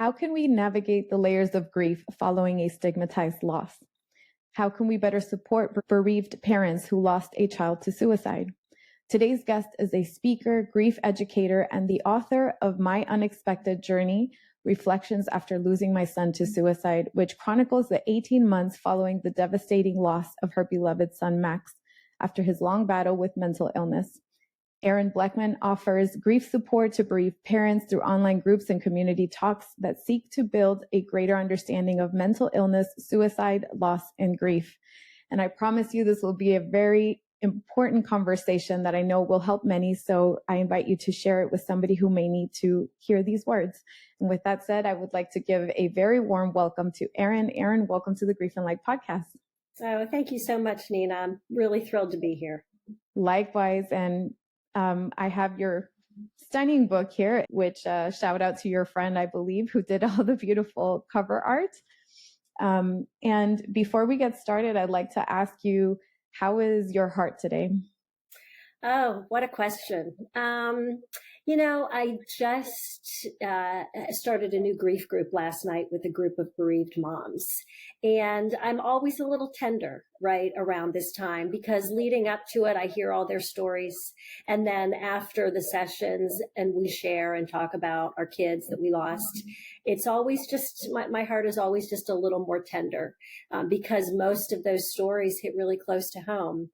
How can we navigate the layers of grief following a stigmatized loss? How can we better support bereaved parents who lost a child to suicide? Today's guest is a speaker, grief educator, and the author of My Unexpected Journey, Reflections After Losing My Son to Suicide, which chronicles the 18 months following the devastating loss of her beloved son, Max, after his long battle with mental illness. Erin Blechman offers grief support to bereaved parents through online groups and community talks that seek to build a greater understanding of mental illness, suicide, loss, and grief. And I promise you this will be a very important conversation that I know will help many. So I invite you to share it with somebody who may need to hear these words. And with that said, I would like to give a very warm welcome to Erin. Erin, welcome to the Grief and Light podcast. Oh, thank you so much, Nina. I'm really thrilled to be here. Likewise. And I have your stunning book here, which shout out to your friend, I believe, who did all the beautiful cover art. And before we get started, I'd like to ask you, how is your heart today? Oh, what a question. I just started a new grief group last night with a group of bereaved moms. And I'm always a little tender, right, around this time, because leading up to it, I hear all their stories. And then after the sessions and we share and talk about our kids that we lost, it's always just, my heart is always just a little more tender because most of those stories hit really close to home.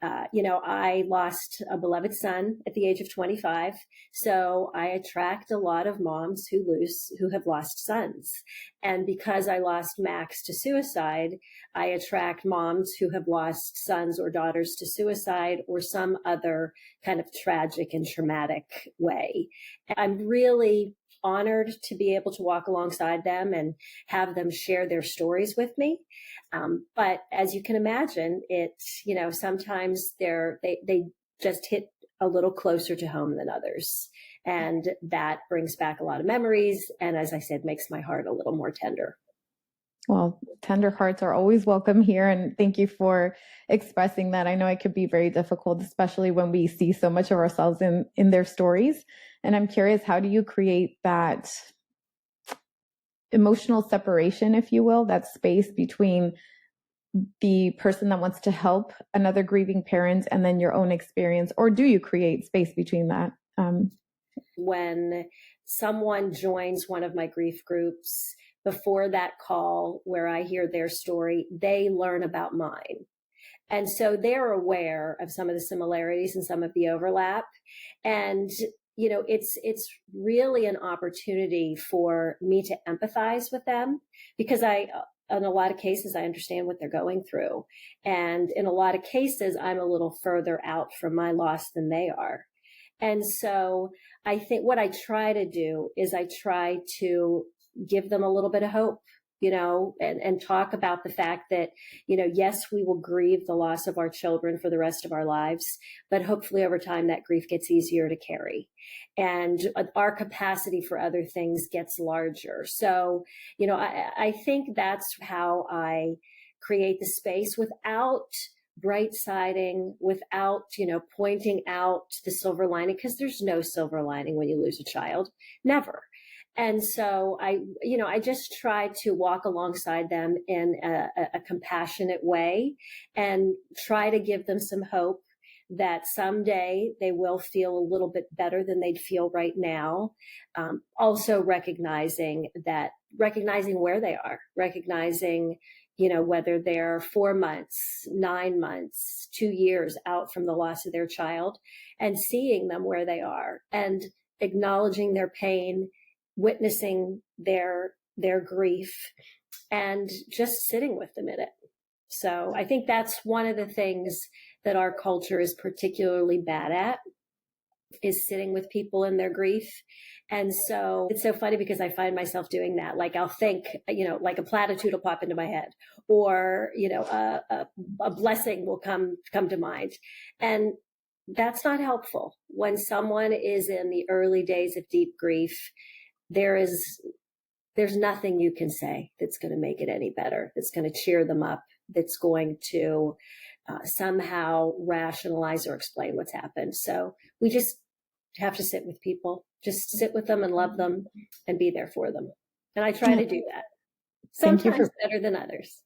I lost a beloved son at the age of 25. So I attract a lot of moms who have lost sons. And because I lost Max to suicide, I attract moms who have lost sons or daughters to suicide or some other kind of tragic and traumatic way. And I'm really honored to be able to walk alongside them and have them share their stories with me. But as you can imagine, sometimes they just hit a little closer to home than others. And that brings back a lot of memories. And as I said, makes my heart a little more tender. Well, tender hearts are always welcome here. And thank you for expressing that. I know it could be very difficult, especially when we see so much of ourselves in their stories. And I'm curious, how do you create that emotional separation, if you will, that space between the person that wants to help another grieving parent and then your own experience? Or do you create space between that? When someone joins one of my grief groups, before that call where I hear their story, they learn about mine. And so they're aware of some of the similarities and some of the overlap. And it's really an opportunity for me to empathize with them because in a lot of cases, I understand what they're going through. And in a lot of cases, I'm a little further out from my loss than they are. And so I think what I try to do is I try to give them a little bit of hope, and talk about the fact that, yes, we will grieve the loss of our children for the rest of our lives, but hopefully over time that grief gets easier to carry and our capacity for other things gets larger. So, I think that's how I create the space without bright siding, without, pointing out the silver lining, because there's no silver lining when you lose a child, never. And so I just try to walk alongside them in a compassionate way and try to give them some hope that someday they will feel a little bit better than they'd feel right now. Also recognizing where they are, recognizing, whether they're 4 months, 9 months, 2 years out from the loss of their child and seeing them where they are and acknowledging their pain, witnessing their grief and just sitting with them in it. So I think that's one of the things that our culture is particularly bad at, is sitting with people in their grief. And so it's so funny because I find myself doing that. Like I'll think, like a platitude will pop into my head or, a blessing will come to mind. And that's not helpful. When someone is in the early days of deep grief, there's nothing you can say that's going to make it any better, that's going to cheer them up, that's going to somehow rationalize or explain what's happened. So we just have to sit with people, just sit with them and love them and be there for them. And I try to do that. Thank you Sometimes better than others.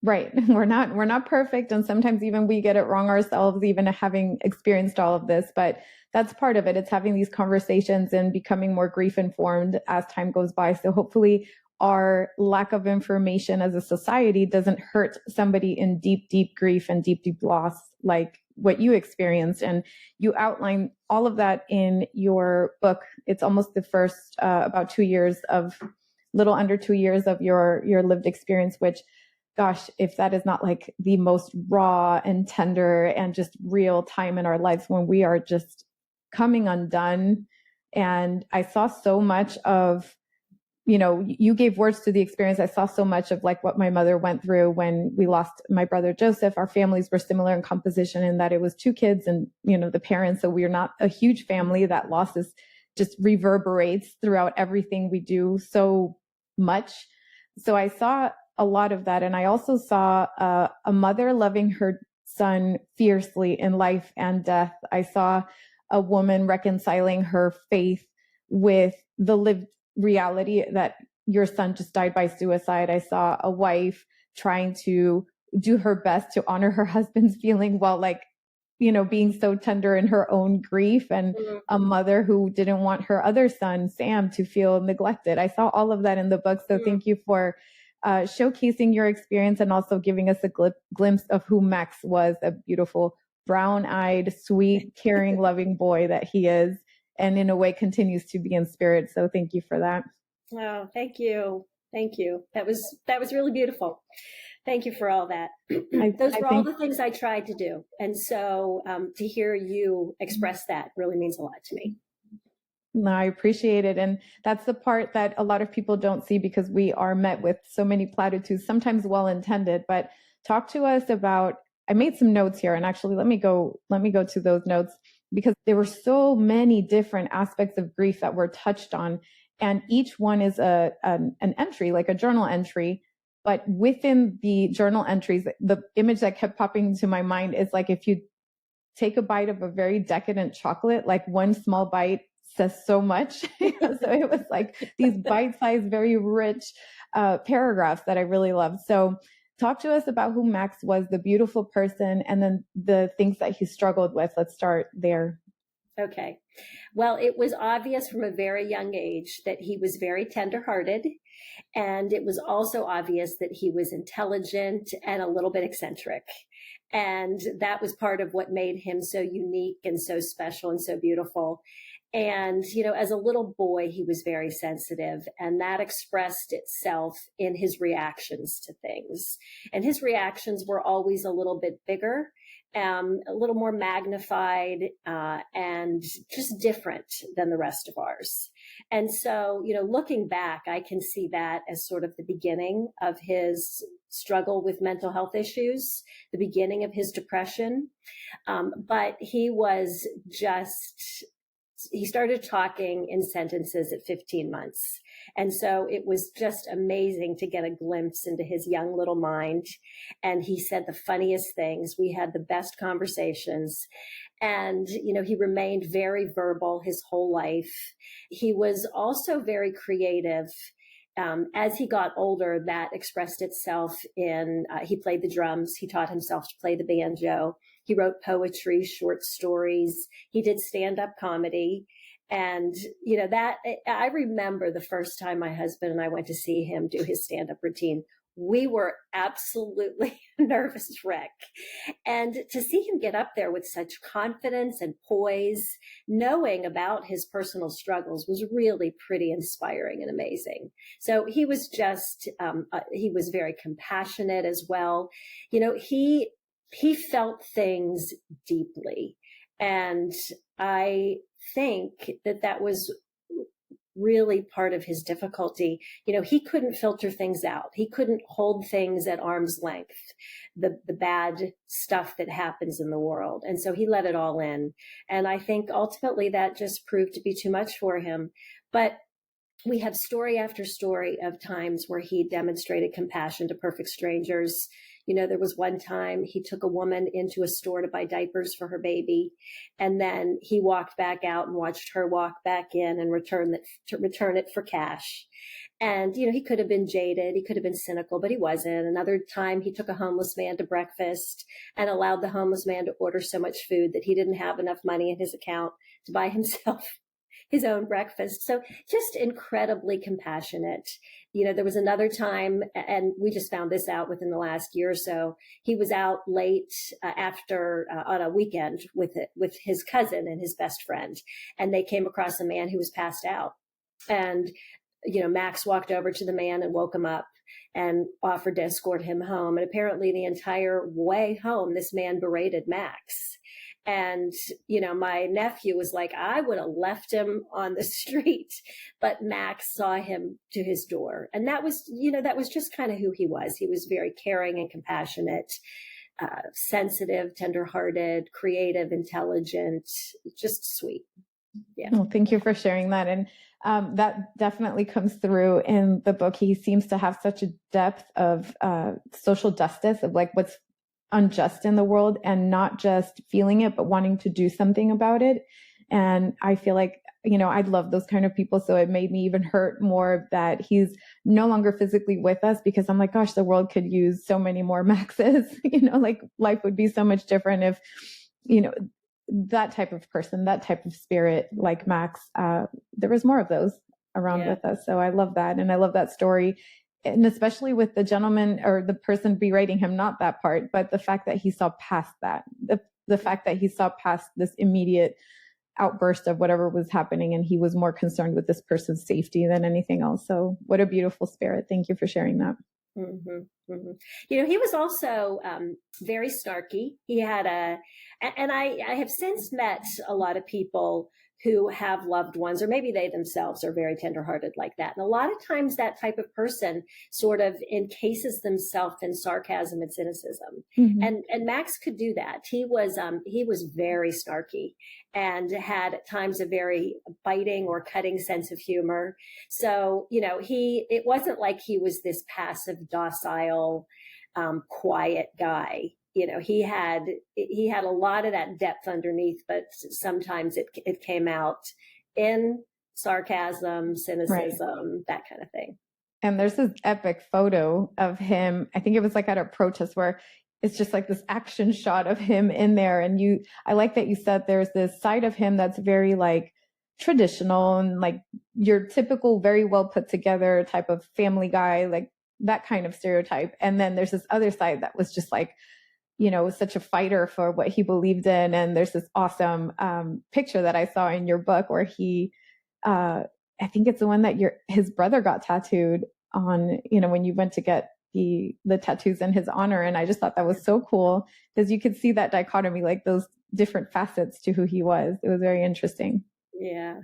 Right. We're not perfect. And sometimes even we get it wrong ourselves, even having experienced all of this, but that's part of it. It's having these conversations and becoming more grief informed as time goes by. So hopefully our lack of information as a society doesn't hurt somebody in deep, deep grief and deep, deep loss, like what you experienced. And you outline all of that in your book. It's almost the first, about 2 years of little under 2 years of your lived experience, which, gosh, if that is not like the most raw and tender and just real time in our lives when we are just coming undone. And I saw so much of, you gave words to the experience. I saw so much of like what my mother went through when we lost my brother Joseph. Our families were similar in composition in that it was 2 kids and, the parents. So we are not a huge family. That loss is just reverberates throughout everything we do so much. So I saw a lot of that. And I also saw a mother loving her son fiercely in life and death. I saw a woman reconciling her faith with the lived reality that your son just died by suicide. I saw a wife trying to do her best to honor her husband's feeling while being so tender in her own grief, and a mother who didn't want her other son, Sam, to feel neglected. I saw all of that in the book. So thank you for showcasing your experience and also giving us a glimpse of who Max was, a beautiful, brown-eyed, sweet, caring, loving boy that he is, and in a way continues to be in spirit. So thank you for that. Oh, thank you. Thank you. That was really beautiful. Thank you for all that. Those were all the things I tried to do. And so to hear you express that really means a lot to me. No, I appreciate it. And that's the part that a lot of people don't see because we are met with so many platitudes, sometimes well-intended. But talk to us about, I made some notes here, and actually let me go to those notes, because there were so many different aspects of grief that were touched on. And each one is an entry, like a journal entry. But within the journal entries, the image that kept popping into my mind is like if you take a bite of a very decadent chocolate, like one small bite says so much. So it was like these bite-sized, very rich paragraphs that I really loved. So talk to us about who Max was, the beautiful person, and then the things that he struggled with. Let's start there. Okay. Well, it was obvious from a very young age that he was very tenderhearted. And it was also obvious that he was intelligent and a little bit eccentric. And that was part of what made him so unique and so special and so beautiful. And, as a little boy, he was very sensitive, and that expressed itself in his reactions to things. And his reactions were always a little bit bigger, a little more magnified, and just different than the rest of ours. And so, looking back, I can see that as sort of the beginning of his struggle with mental health issues, the beginning of his depression. But he started talking in sentences at 15 months. And so it was just amazing to get a glimpse into his young little mind. And he said the funniest things. We had the best conversations. And, he remained very verbal his whole life. He was also very creative. As he got older, that expressed itself in, he played the drums. He taught himself to play the banjo. He wrote poetry, short stories. He did stand-up comedy. And, that I remember the first time my husband and I went to see him do his stand-up routine. We were absolutely a nervous wreck. And to see him get up there with such confidence and poise, knowing about his personal struggles, was really pretty inspiring and amazing. So he was he was very compassionate as well. He felt things deeply. And I think that was really part of his difficulty. He couldn't filter things out. He couldn't hold things at arm's length, the bad stuff that happens in the world. And so he let it all in. And I think ultimately that just proved to be too much for him. But we have story after story of times where he demonstrated compassion to perfect strangers. There was one time he took a woman into a store to buy diapers for her baby, and then he walked back out and watched her walk back in and return it for cash. And, he could have been jaded. He could have been cynical, but he wasn't. Another time he took a homeless man to breakfast and allowed the homeless man to order so much food that he didn't have enough money in his account to buy himself his own breakfast. So just incredibly compassionate. There was another time, and we just found this out within the last year or so. He was out late after on a weekend with his cousin and his best friend, and they came across a man who was passed out. And Max walked over to the man and woke him up and offered to escort him home. And apparently the entire way home, this man berated Max. And, my nephew was like, I would have left him on the street, but Max saw him to his door. And that was just kind of who he was. He was very caring and compassionate, sensitive, tenderhearted, creative, intelligent, just sweet. Yeah. Well, thank you for sharing that. And that definitely comes through in the book. He seems to have such a depth of social justice, of like what's unjust in the world, and not just feeling it, but wanting to do something about it. And I feel like, I love those kind of people. So it made me even hurt more that he's no longer physically with us, because I'm like, gosh, the world could use so many more Maxes, like life would be so much different if, that type of person, that type of spirit like Max, there was more of those around with us. So I love that. And I love that story. And especially with the gentleman or the person berating him, not that part, but the fact that he saw past that, the fact that he saw past this immediate outburst of whatever was happening. And he was more concerned with this person's safety than anything else. So what a beautiful spirit. Thank you for sharing that. Mm-hmm, mm-hmm. He was also very snarky. He had and I have since met a lot of people who have loved ones, or maybe they themselves are very tenderhearted like that. And a lot of times that type of person sort of encases themselves in sarcasm and cynicism. Mm-hmm. And Max could do that. He was very snarky and had at times a very biting or cutting sense of humor. So, it wasn't like he was this passive, docile, quiet guy. He had a lot of that depth underneath, but sometimes it came out in sarcasm, cynicism, that kind of thing. And there's this epic photo of him. I think it was like at a protest where it's just like this action shot of him in there. And I like that you said there's this side of him that's very like traditional and like your typical, very well put together type of family guy, like that kind of stereotype. And then there's this other side that was just like, was such a fighter for what he believed in. And there's this awesome picture that I saw in your book where he, I think it's the one that his brother got tattooed on, when you went to get the tattoos in his honor. And I just thought that was so cool because you could see that dichotomy, like those different facets to who he was. It was very interesting. Yeah.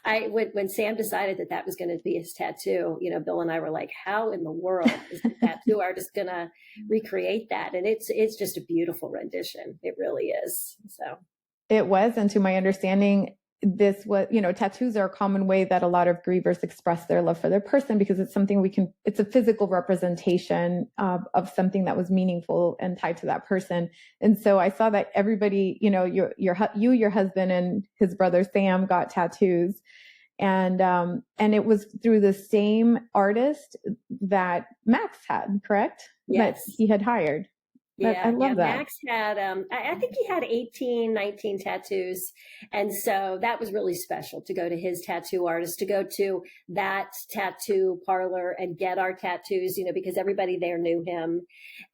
When Sam decided that was going to be his tattoo, Bill and I were like, how in the world is the tattoo artist going to recreate that? And it's just a beautiful rendition. It really is. So it was. And to my understanding, this was, tattoos are a common way that a lot of grievers express their love for their person, because it's something it's a physical representation of something that was meaningful and tied to that person. And so I saw that everybody, your husband and his brother Sam got tattoos, and it was through the same artist that Max had, correct? Yes. That he had hired. Yeah, I love that. Max had, I think he had 18, 19 tattoos. And so that was really special to go to his tattoo artist, to go to that tattoo parlor and get our tattoos, because everybody there knew him.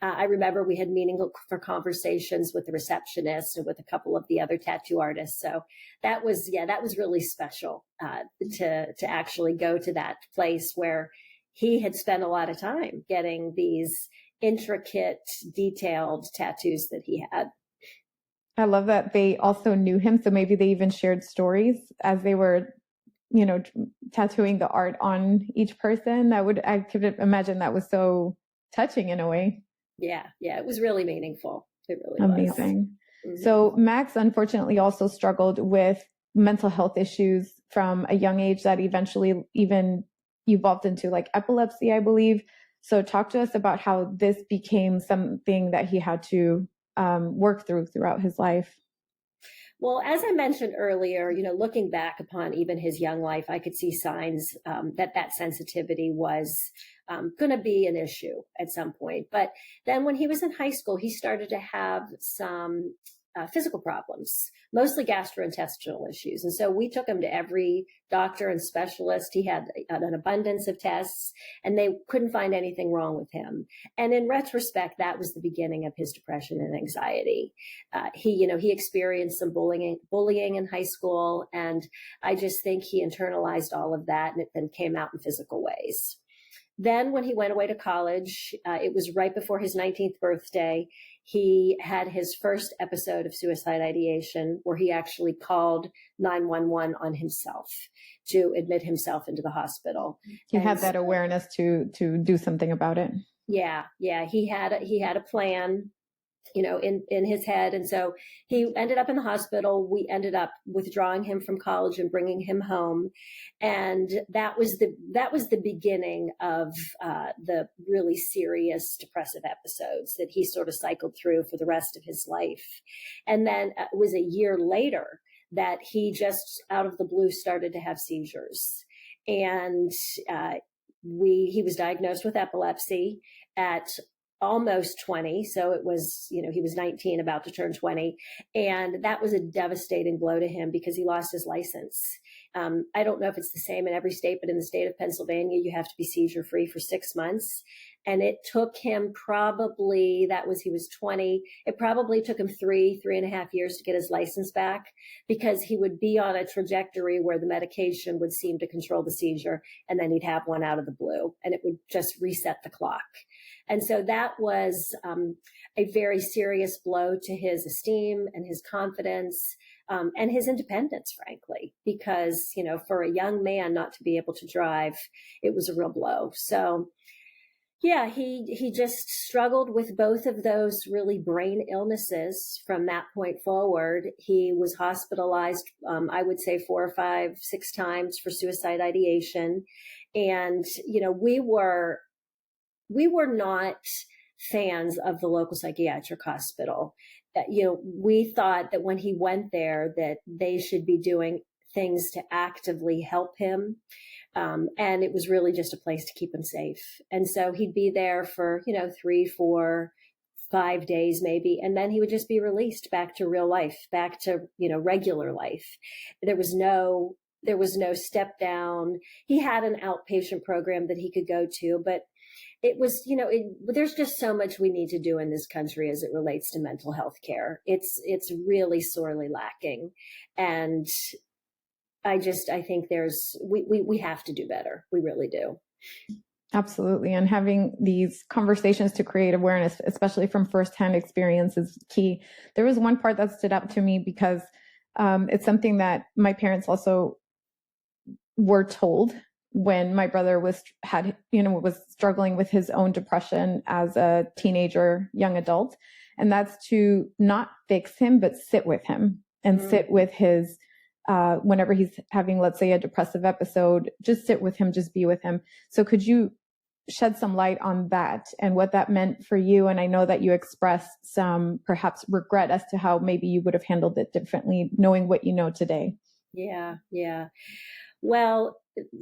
I remember we had meaningful conversations with the receptionist and with a couple of the other tattoo artists. So that was really special to actually go to that place where he had spent a lot of time getting these intricate, detailed tattoos that he had. I love that they also knew him. So maybe they even shared stories as they were, tattooing the art on each person. I could imagine that was so touching in a way. Yeah. It was really meaningful. It really was. Amazing. Mm-hmm. So Max unfortunately also struggled with mental health issues from a young age that eventually even evolved into like epilepsy, I believe. So talk to us about how this became something that he had to work throughout his life. Well, as I mentioned earlier, looking back upon even his young life, I could see signs that sensitivity was going to be an issue at some point. But then when he was in high school, he started to have some physical problems, mostly gastrointestinal issues. And so we took him to every doctor and specialist. He had an abundance of tests, and they couldn't find anything wrong with him. And in retrospect, that was the beginning of his depression and anxiety. He experienced some bullying in high school, and I just think he internalized all of that, and it then came out in physical ways. Then when he went away to college, it was right before his 19th birthday, he had his first episode of suicide ideation where he actually called 911 on himself to admit himself into the hospital. He had that awareness to do something about it. Yeah. He had a plan, in his head. And so he ended up in the hospital. We ended up withdrawing him from college and bringing him home. And that was the beginning of the really serious depressive episodes that he sort of cycled through for the rest of his life. And then it was a year later that he just out of the blue started to have seizures. And he was diagnosed with epilepsy at almost 20. So it was, he was 19, about to turn 20. And that was a devastating blow to him because he lost his license. I don't know if it's the same in every state, but in the state of Pennsylvania, you have to be seizure free for 6 months. And it took him he was 20. It probably took him 3.5 years to get his license back because he would be on a trajectory where the medication would seem to control the seizure. And then he'd have one out of the blue and it would just reset the clock. And so that was a very serious blow to his esteem and his confidence and his independence, frankly, because, for a young man not to be able to drive, it was a real blow. So, yeah, he just struggled with both of those really brain illnesses from that point forward. He was hospitalized, I would say 4, 5, 6 times for suicide ideation. And, we were not fans of the local psychiatric hospital. We thought that when he went there that they should be doing things to actively help him. And it was really just a place to keep him safe. And so he'd be there for, 3, 4, 5 days maybe, and then he would just be released back to real life, back to, regular life. There was no step down. He had an outpatient program that he could go to, but it was, there's just so much we need to do in this country as it relates to mental health care. It's really sorely lacking. And I think we have to do better. We really do. Absolutely. And having these conversations to create awareness, especially from firsthand experience, is key. There was one part that stood out to me because it's something that my parents also were told when my brother was struggling with his own depression as a teenager, young adult. And that's to not fix him, but sit with him and sit with his, whenever he's having, let's say, a depressive episode, just sit with him, just be with him. So could you shed some light on that and what that meant for you? And I know that you expressed some perhaps regret as to how maybe you would have handled it differently, knowing what you know today. Yeah. Well,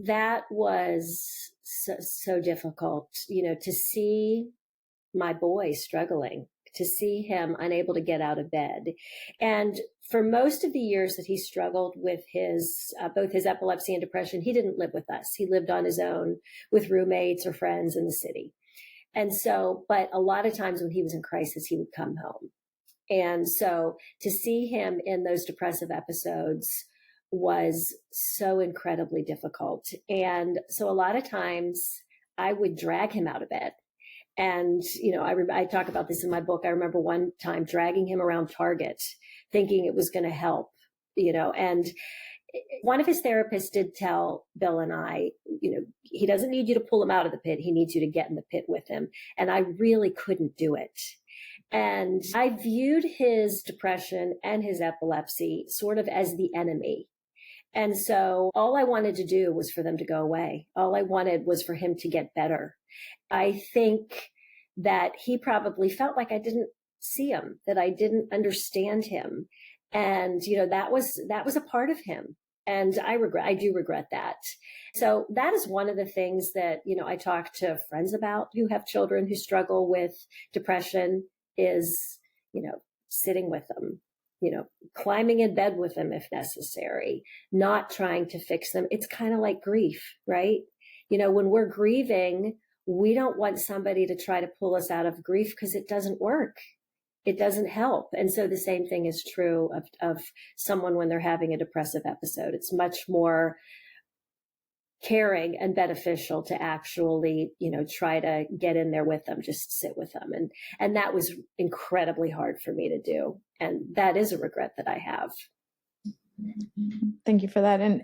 that was so difficult, to see my boy struggling, to see him unable to get out of bed. And for most of the years that he struggled with his both his epilepsy and depression, he didn't live with us. He lived on his own with roommates or friends in the city. And so, but a lot of times when he was in crisis, he would come home. And so to see him in those depressive episodes was so incredibly difficult. And so a lot of times I would drag him out of bed. And, I talk about this in my book. I remember one time dragging him around Target, thinking it was going to help, and one of his therapists did tell Bill and I, he doesn't need you to pull him out of the pit. He needs you to get in the pit with him. And I really couldn't do it. And I viewed his depression and his epilepsy sort of as the enemy. And so all I wanted to do was for them to go away. All I wanted was for him to get better. I think that he probably felt like I didn't see him, that I didn't understand him. And, that was a part of him. And I do regret that. So that is one of the things that, I talk to friends about who have children who struggle with depression is, sitting with them, climbing in bed with them if necessary, not trying to fix them. It's kind of like grief, right? When we're grieving, we don't want somebody to try to pull us out of grief because it doesn't work. It doesn't help. And so the same thing is true of someone when they're having a depressive episode. It's much more caring and beneficial to actually, try to get in there with them, just sit with them. And that was incredibly hard for me to do. And that is a regret that I have. Thank you for that. And,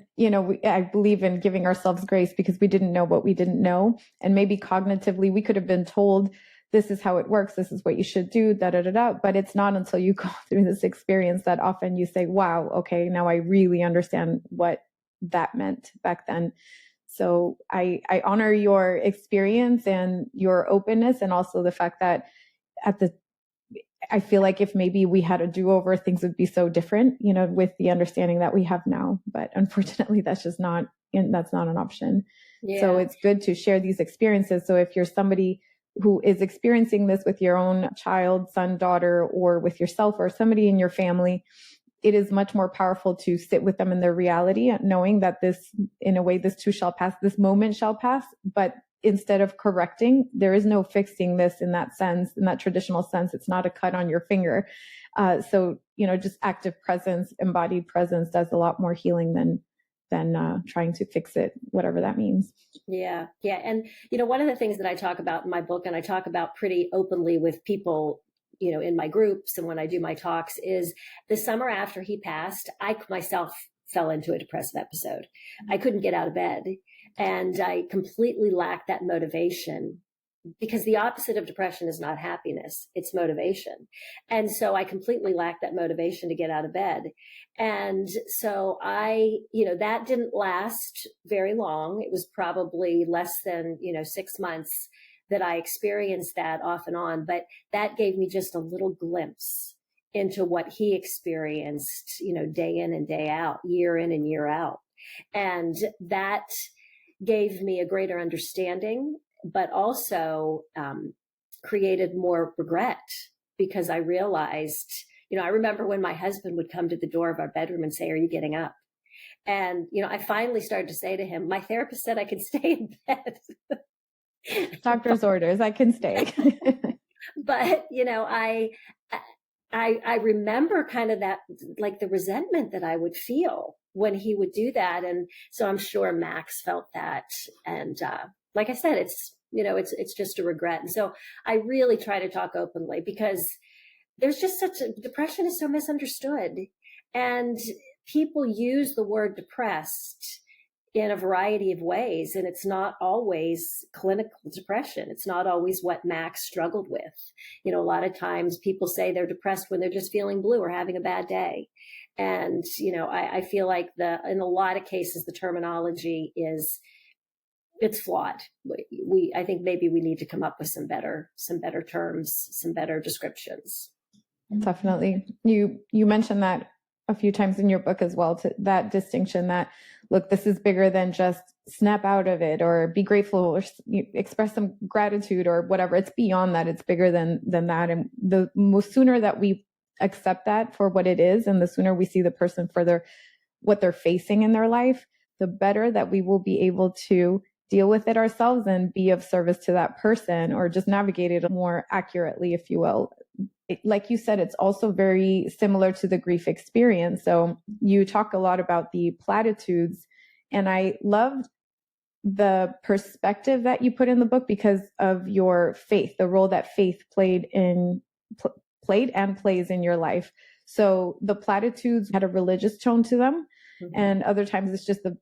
I believe in giving ourselves grace because we didn't know what we didn't know. And maybe cognitively, we could have been told, this is how it works. This is what you should do, da, da, da, da. But it's not until you go through this experience that often you say, wow, okay, now I really understand what that meant back then. So I honor your experience and your openness, and also the fact that I feel like if maybe we had a do-over, things would be so different, with the understanding that we have now. But unfortunately, that's not an option. Yeah. So it's good to share these experiences. So if you're somebody who is experiencing this with your own child, son, daughter, or with yourself or somebody in your family, it is much more powerful to sit with them in their reality, knowing that this, in a way, this too shall pass, this moment shall pass. But instead of correcting, there is no fixing this in that sense, in that traditional sense. It's not a cut on your finger. So, just active presence, embodied presence does a lot more healing than trying to fix it, whatever that means. Yeah. Yeah. And, one of the things that I talk about in my book, and I talk about pretty openly with people, in my groups and when I do my talks, is the summer after he passed, I myself fell into a depressive episode. I couldn't get out of bed, and I completely lacked that motivation, because the opposite of depression is not happiness, it's motivation. And so I completely lacked that motivation to get out of bed. And so that didn't last very long. It was probably less than, 6 months that I experienced that off and on, but that gave me just a little glimpse into what he experienced, day in and day out, year in and year out. And that gave me a greater understanding, but also created more regret, because I realized, I remember when my husband would come to the door of our bedroom and say, "Are you getting up?" And, I finally started to say to him, "My therapist said I can stay in bed." Doctor's orders, I can stay. But, I remember kind of that, like the resentment that I would feel when he would do that. And so I'm sure Max felt that. And like I said, it's just a regret. And so I really try to talk openly, because there's just depression is so misunderstood. And people use the word depressed in a variety of ways. And it's not always clinical depression. It's not always what Max struggled with. A lot of times people say they're depressed when they're just feeling blue or having a bad day. And, I feel like in a lot of cases, the terminology it's flawed. I think maybe we need to come up with some better terms, some better descriptions. Definitely. You mentioned that a few times in your book as well, to that distinction that, look, this is bigger than just snap out of it or be grateful or express some gratitude or whatever. It's beyond that. It's bigger than that. And the sooner that we accept that for what it is, and the sooner we see the person for what they're facing in their life, the better that we will be able to deal with it ourselves and be of service to that person, or just navigate it more accurately, if you will. Like you said, it's also very similar to the grief experience. So you talk a lot about the platitudes, and I loved the perspective that you put in the book because of your faith, the role that faith played and plays in your life. So the platitudes had a religious tone to them, and other times it's just the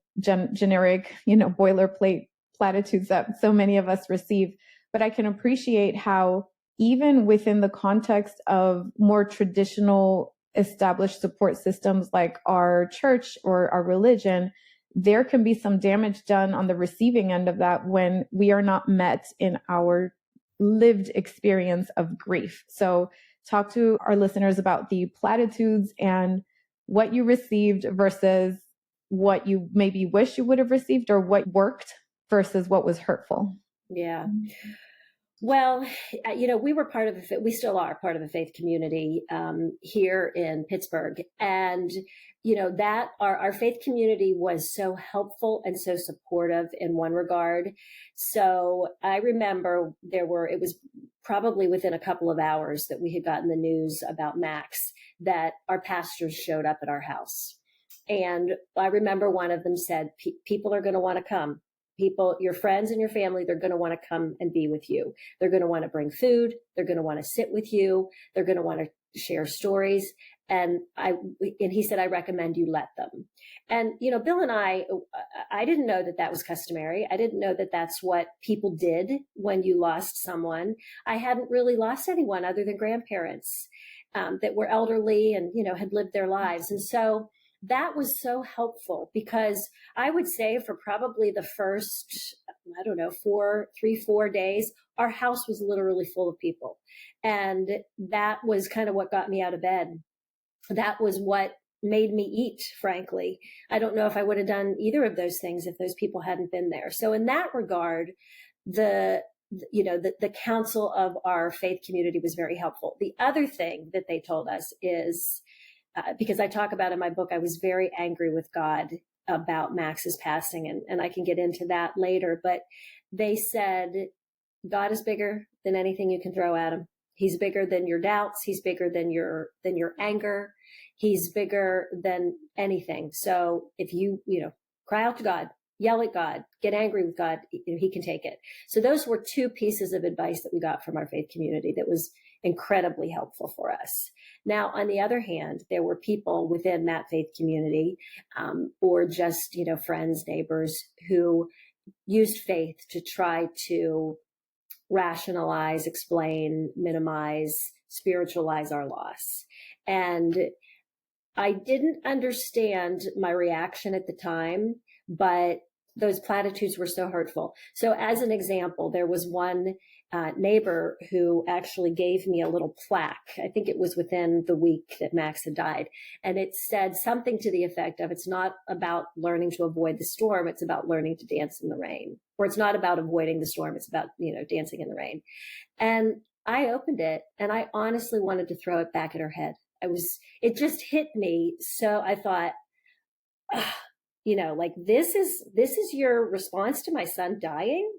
generic, boilerplate platitudes that so many of us receive. But I can appreciate how, even within the context of more traditional established support systems like our church or our religion, there can be some damage done on the receiving end of that when we are not met in our lived experience of grief. So talk to our listeners about the platitudes and what you received versus what you maybe wish you would have received, or what worked versus what was hurtful. Yeah. Well, we still are part of a faith community here in Pittsburgh. And, that our faith community was so helpful and so supportive in one regard. So I remember it was probably within a couple of hours that we had gotten the news about Max, that our pastors showed up at our house. And I remember one of them said, people are going to want to come. People, your friends and your family, they're going to want to come and be with you. They're going to want to bring food. They're going to want to sit with you. They're going to want to share stories. And he said, I recommend you let them. And, Bill and I didn't know that was customary. I didn't know that that's what people did when you lost someone. I hadn't really lost anyone other than grandparents that were elderly and, had lived their lives. And so that was so helpful, because I would say for probably the first, 4 days, our house was literally full of people. And that was kind of what got me out of bed. That was what made me eat, frankly. I don't know if I would have done either of those things if those people hadn't been there. So in that regard, the counsel of our faith community was very helpful. The other thing that they told us is, because I talk about in my book, I was very angry with God about Max's passing, and I can get into that later. But they said, God is bigger than anything you can throw at him. He's bigger than your doubts. He's bigger than your anger. He's bigger than anything. So if you cry out to God, yell at God, get angry with God, he can take it. So those were two pieces of advice that we got from our faith community that was incredibly helpful for us. Now, on the other hand, there were people within that faith community, or just, friends, neighbors, who used faith to try to rationalize, explain, minimize, spiritualize our loss. And I didn't understand my reaction at the time, but those platitudes were so hurtful. So as an example, there was one neighbor who actually gave me a little plaque. I think it was within the week that Max had died. And it said something to the effect of, it's not about learning to avoid the storm. It's about learning to dance in the rain. Or it's not about avoiding the storm. It's about, dancing in the rain. And I opened it and I honestly wanted to throw it back at her head. It just hit me. So I thought, this is your response to my son dying.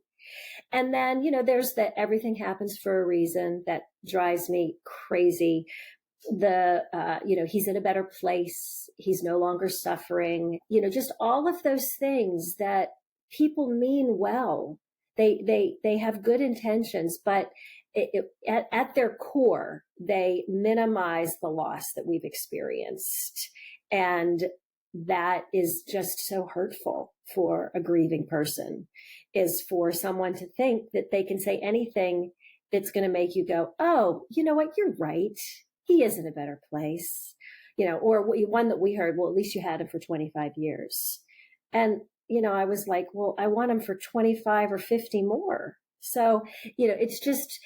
And then, there's that everything happens for a reason that drives me crazy. He's in a better place. He's no longer suffering, just all of those things that people mean well. They have good intentions, but at their core, they minimize the loss that we've experienced. And that is just so hurtful for a grieving person, is for someone to think that they can say anything that's going to make you go, oh, you know what? You're right. He is in a better place, or one that we heard, well, at least you had him for 25 years. And, I was like, well, I want him for 25 or 50 more. So, it's just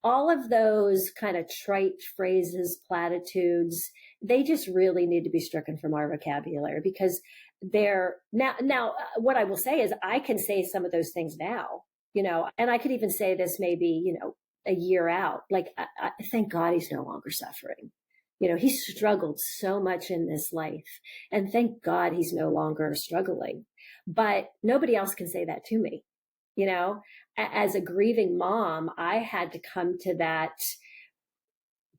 all of those kind of trite phrases, platitudes, they just really need to be stricken from our vocabulary, because they're now what I will say is I can say some of those things now, and I could even say this maybe, a year out, like, I thank God he's no longer suffering. He struggled so much in this life, and thank God he's no longer struggling. But nobody else can say that to me. As a grieving mom, I had to come to that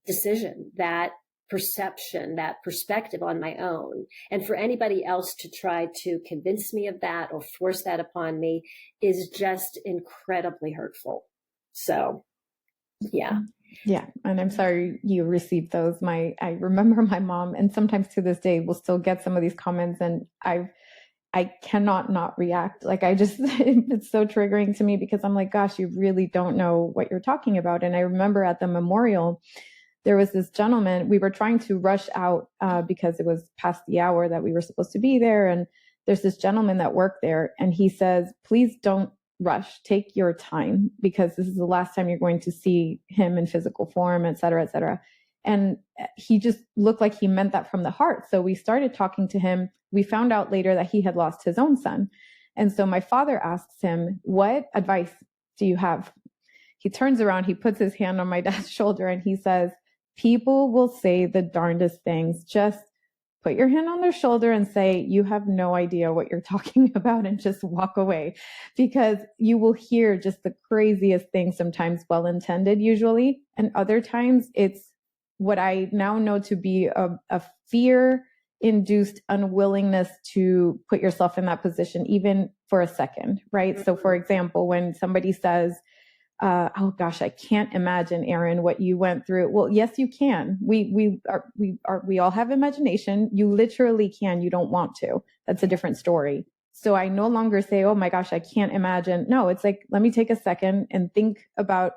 decision, that perception, that perspective on my own. And for anybody else to try to convince me of that or force that upon me is just incredibly hurtful. So, yeah. Yeah. And I'm sorry you received those. I remember my mom, and sometimes to this day, will still get some of these comments, and I cannot not react. Like, it's so triggering to me, because I'm like, gosh, you really don't know what you're talking about. And I remember at the memorial, there was this gentleman, we were trying to rush out because it was past the hour that we were supposed to be there. And there's this gentleman that worked there, and he says, please don't rush, take your time, because this is the last time you're going to see him in physical form, et cetera, et cetera. And he just looked like he meant that from the heart. So we started talking to him. We found out later that he had lost his own son. And so my father asks him, what advice do you have? He turns around, he puts his hand on my dad's shoulder, and he says, people will say the darndest things. Just put your hand on their shoulder and say, you have no idea what you're talking about, and just walk away, because you will hear just the craziest things, sometimes well-intended usually. And other times it's what I now know to be a fear-induced unwillingness to put yourself in that position, even for a second, right? Mm-hmm. So for example, when somebody says, oh gosh, I can't imagine, Erin, what you went through. Well, yes, you can. We all have imagination. You literally can. You don't want to. That's a different story. So I no longer say, oh my gosh, I can't imagine. No, it's like, let me take a second and think about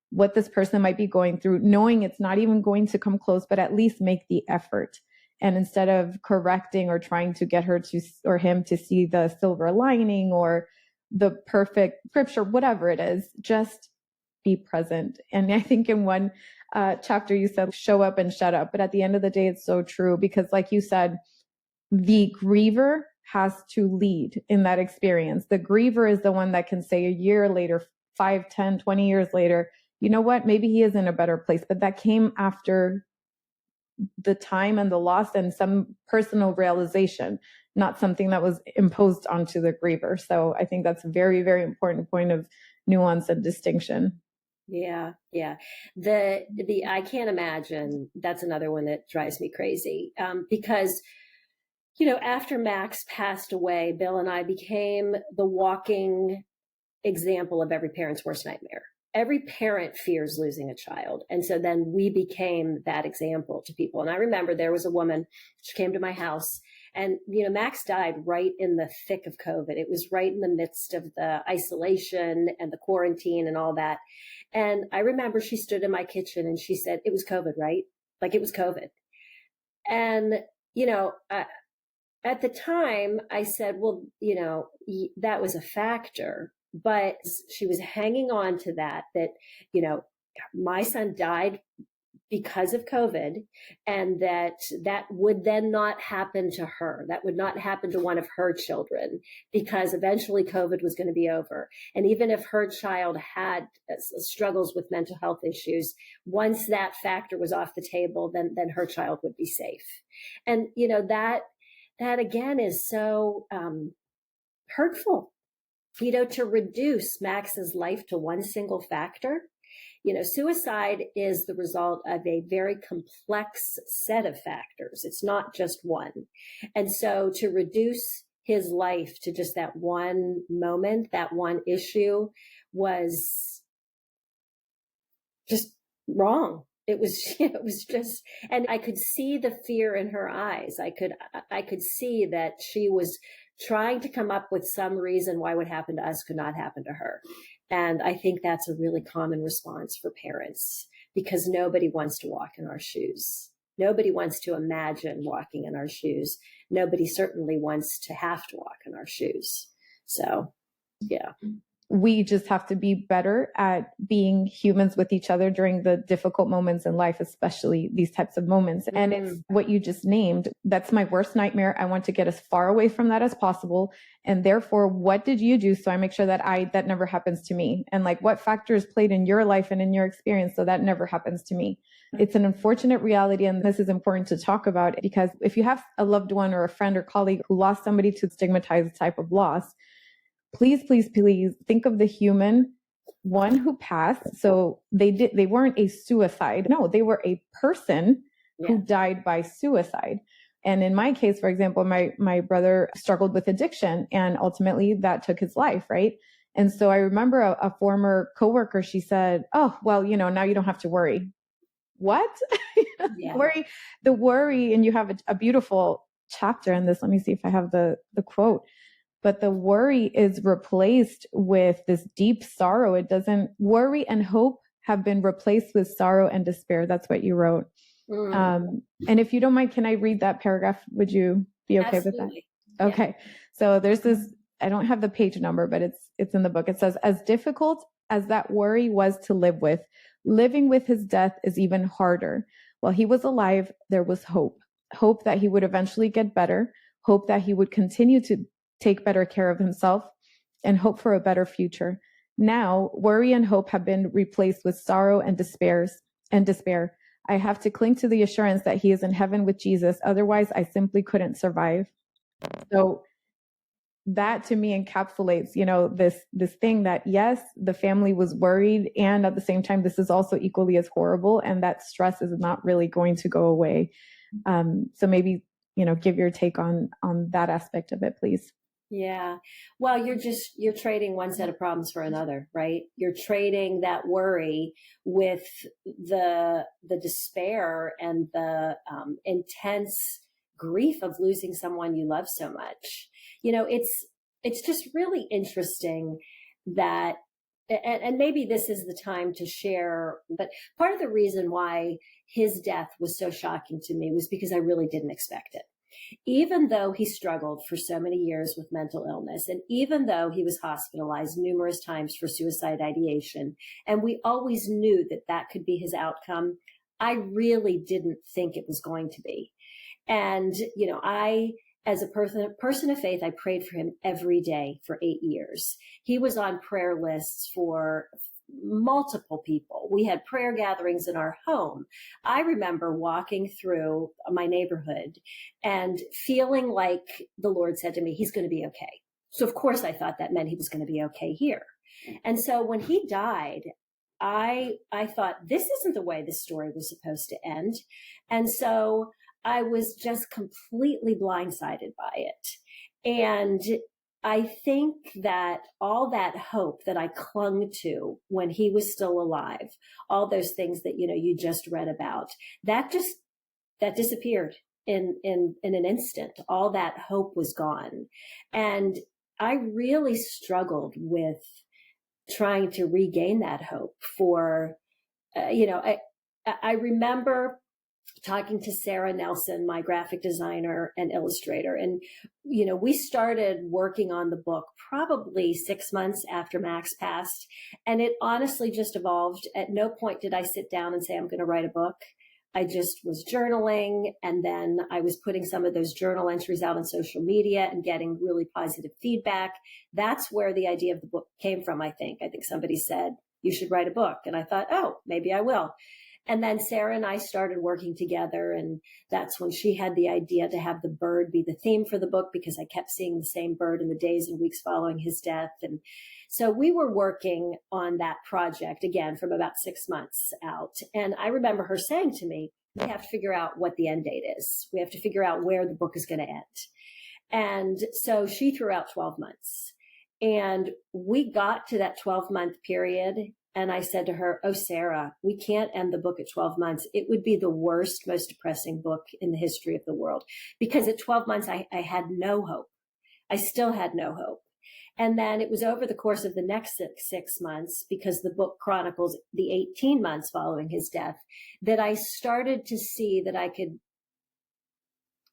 what this person might be going through, knowing it's not even going to come close, but at least make the effort. And instead of correcting or trying to get her to, or him to see the silver lining or the perfect scripture, whatever it is, just be present. And I think in one chapter you said, show up and shut up. But at the end of the day, it's so true, because like you said, the griever has to lead in that experience. The griever is the one that can say a year later, 5, 10, 20 years later, you know what, maybe he is in a better place, but that came after the time and the loss and some personal realization, not something that was imposed onto the griever. So I think that's a very, very important point of nuance and distinction. Yeah. Yeah. The I can't imagine. That's another one that drives me crazy. Because, after Max passed away, Bill and I became the walking example of every parent's worst nightmare. Every parent fears losing a child. And so then we became that example to people. And I remember there was a woman, she came to my house, and, Max died right in the thick of COVID. It was right in the midst of the isolation and the quarantine and all that. And I remember she stood in my kitchen and she said, it was COVID, right? Like, it was COVID. And, at the time I said, well, that was a factor. But she was hanging on to that, my son died because of COVID, and that would then not happen to her. That would not happen to one of her children, because eventually COVID was going to be over. And even if her child had struggles with mental health issues, once that factor was off the table, then her child would be safe. And, that again is so hurtful. To reduce Max's life to one single factor. Suicide is the result of a very complex set of factors. It's not just one. And so to reduce his life to just that one moment, that one issue, was just wrong. It was just, and I could see the fear in her eyes. I could see that she was trying to come up with some reason why what happened to us could not happen to her. And I think that's a really common response for parents, because nobody wants to walk in our shoes. Nobody wants to imagine walking in our shoes. Nobody certainly wants to have to walk in our shoes. So, yeah. We just have to be better at being humans with each other during the difficult moments in life, especially these types of moments. Mm-hmm. And it's what you just named. That's my worst nightmare. I want to get as far away from that as possible. And therefore, what did you do so I make sure that that never happens to me? And like, what factors played in your life and in your experience so that never happens to me? It's an unfortunate reality. And this is important to talk about, because if you have a loved one or a friend or colleague who lost somebody to stigmatized type of loss, please, please, please think of the human one who passed. So they weren't a suicide. No, they were a person who died by suicide. And in my case, for example, my brother struggled with addiction, and ultimately that took his life, right? And so I remember a former coworker, she said, oh, well, now you don't have to worry. What? The worry, and you have a beautiful chapter in this. Let me see if I have the quote. But the worry is replaced with this deep sorrow. It doesn't, worry and hope have been replaced with sorrow and despair. That's what you wrote. And if you don't mind, can I read that paragraph? Would you be okay Absolutely. with that? Okay. Yeah. So there's this, I don't have the page number, but it's in the book. It says, as difficult as that worry was to live with, living with his death is even harder. While he was alive, there was hope. Hope that he would eventually get better, hope that he would continue to take better care of himself, and hope for a better future. Now, worry and hope have been replaced with sorrow and despair. I have to cling to the assurance that he is in heaven with Jesus. Otherwise, I simply couldn't survive. So that to me encapsulates, this thing that, yes, the family was worried. And at the same time, this is also equally as horrible. And that stress is not really going to go away. So maybe, give your take on that aspect of it, please. Yeah. Well, you're trading one set of problems for another, right? You're trading that worry with the despair and the intense grief of losing someone you love so much. It's just really interesting that, and maybe this is the time to share, but part of the reason why his death was so shocking to me was because I really didn't expect it. Even though he struggled for so many years with mental illness, and even though he was hospitalized numerous times for suicide ideation, and we always knew that that could be his outcome, I really didn't think it was going to be. And, as a person of faith, I prayed for him every day for 8 years. He was on prayer lists for multiple people. We had prayer gatherings in our home. I remember walking through my neighborhood and feeling like the Lord said to me, he's going to be okay. So of course I thought that meant he was going to be okay here. And so when he died, I thought, this isn't the way this story was supposed to end. And so I was just completely blindsided by it. And I think that all that hope that I clung to when he was still alive, all those things that, you just read about, that disappeared in an instant. All that hope was gone. And I really struggled with trying to regain that hope for, I remember talking to Sarah Nelson, my graphic designer and illustrator. And, we started working on the book probably 6 months after Max passed. And it honestly just evolved. At no point did I sit down and say, I'm going to write a book. I just was journaling. And then I was putting some of those journal entries out on social media and getting really positive feedback. That's where the idea of the book came from, I think. I think somebody said, you should write a book. And I thought, oh, maybe I will. And then Sarah and I started working together, and that's when she had the idea to have the bird be the theme for the book, because I kept seeing the same bird in the days and weeks following his death. And so we were working on that project again from about 6 months out. And I remember her saying to me, we have to figure out what the end date is. We have to figure out where the book is going to end. And so she threw out 12 months. And we got to that 12-month period. And I said to her, oh, Sarah, we can't end the book at 12 months. It would be the worst, most depressing book in the history of the world. Because at 12 months, I had no hope. I still had no hope. And then it was over the course of the next 6 months, because the book chronicles the 18 months following his death, that I started to see that I could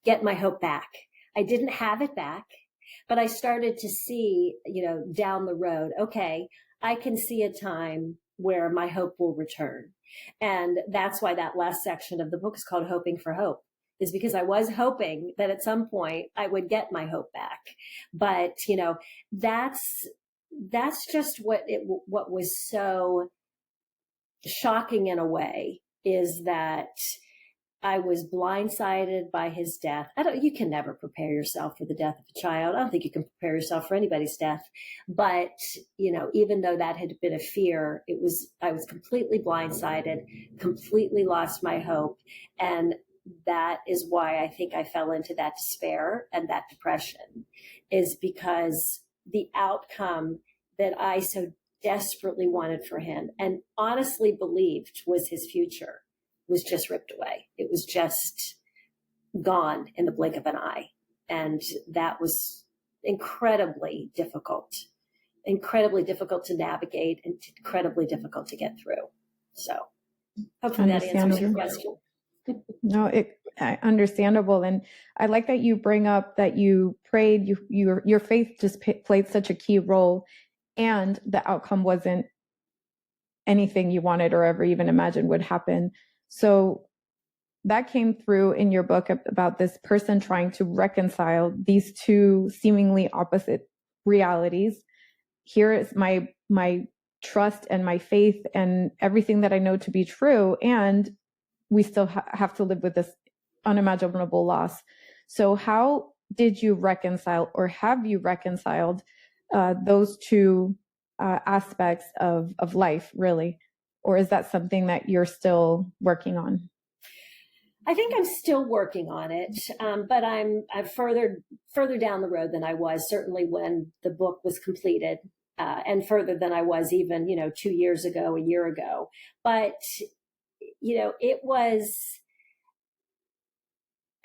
get my hope back. I didn't have it back, but I started to see, down the road, okay, I can see a time where my hope will return. And that's why that last section of the book is called Hoping for Hope, is because I was hoping that at some point I would get my hope back. But, that's just what was so shocking in a way, is that I was blindsided by his death. You can never prepare yourself for the death of a child. I don't think you can prepare yourself for anybody's death. But, even though that had been a fear, I was completely blindsided, completely lost my hope. And that is why I think I fell into that despair and that depression, is because the outcome that I so desperately wanted for him and honestly believed was his future was just ripped away. It was just gone in the blink of an eye. And that was incredibly difficult to navigate and incredibly difficult to get through. So hopefully that answers your question. No, understandable. And I like that you bring up that you prayed, your faith just played such a key role, and the outcome wasn't anything you wanted or ever even imagined would happen. So that came through in your book about this person trying to reconcile these two seemingly opposite realities. Here is my trust and my faith and everything that I know to be true, and we still have to live with this unimaginable loss. So how did you reconcile, or have you reconciled those two aspects of life, really? Or is that something that you're still working on? I think I'm still working on it, but I'm further down the road than I was, certainly when the book was completed, and further than I was even, 2 years ago, a year ago. But, it was,